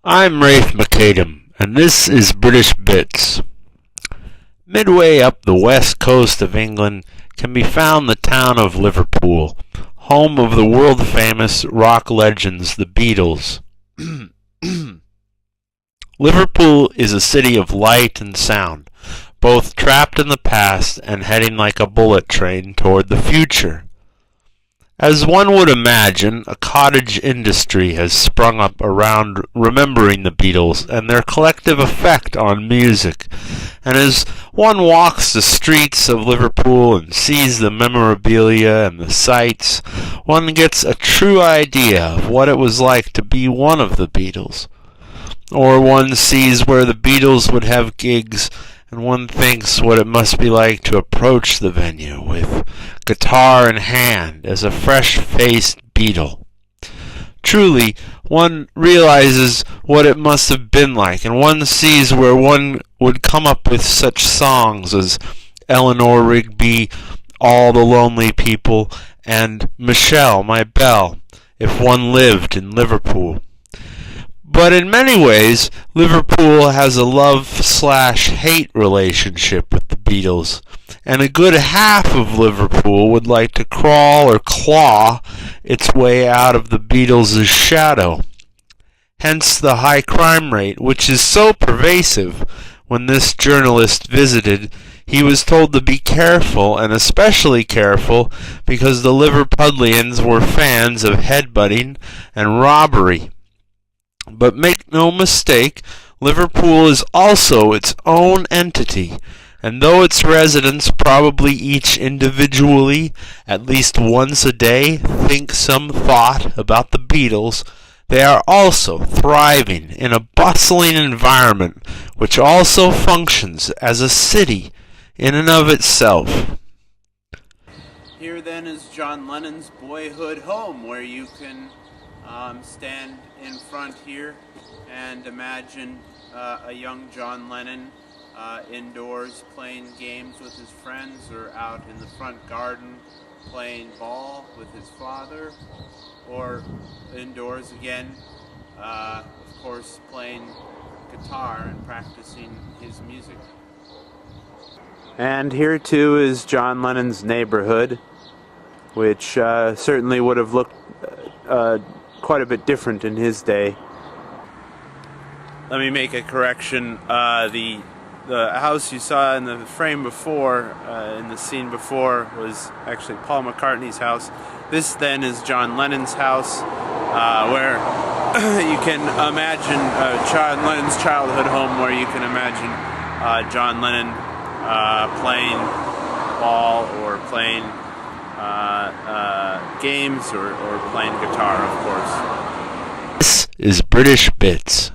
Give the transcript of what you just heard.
I'm Rafe McAdam, and this is British Bits. Midway up the west coast of England can be found the town of Liverpool, home of the world-famous rock legends, the Beatles. Liverpool is a city of light and sound, both trapped in the past and heading like a bullet train toward the future. As one would imagine, a cottage industry has sprung up around remembering the Beatles and their collective effect on music, and as one walks the streets of Liverpool and sees the memorabilia and the sights, one gets a true idea of what it was like to be one of the Beatles. Or one sees where the Beatles would have gigs, and one thinks what it must be like to approach the venue with guitar in hand as a fresh-faced Beatle. Truly, one realizes what it must have been like, and one sees where one would come up with such songs as Eleanor Rigby, All the Lonely People, and Michelle, My Belle, if one lived in Liverpool. But in many ways, Liverpool has a love/hate relationship with the Beatles, and a good half of Liverpool would like to crawl or claw its way out of the Beatles' shadow. Hence the high crime rate, which is so pervasive. When this journalist visited, he was told to be careful, and especially careful because the Liverpudlians were fans of headbutting and robbery. But make no mistake, Liverpool is also its own entity, and though its residents probably each individually, at least once a day, think some thought about the Beatles, they are also thriving in a bustling environment which also functions as a city in and of itself. Here then is John Lennon's boyhood home, where you can stand in front here and imagine a young John Lennon indoors playing games with his friends, or out in the front garden playing ball with his father, or indoors again, of course, playing guitar and practicing his music. And here too is John Lennon's neighborhood, which certainly would have looked quite a bit different in his day. Let me make a correction. The house you saw in the frame before, in the scene before, was actually Paul McCartney's house. This then is John Lennon's house, where you can imagine John Lennon's childhood home, where you can imagine John Lennon playing ball or playing games or playing guitar, of course. This is British Bits.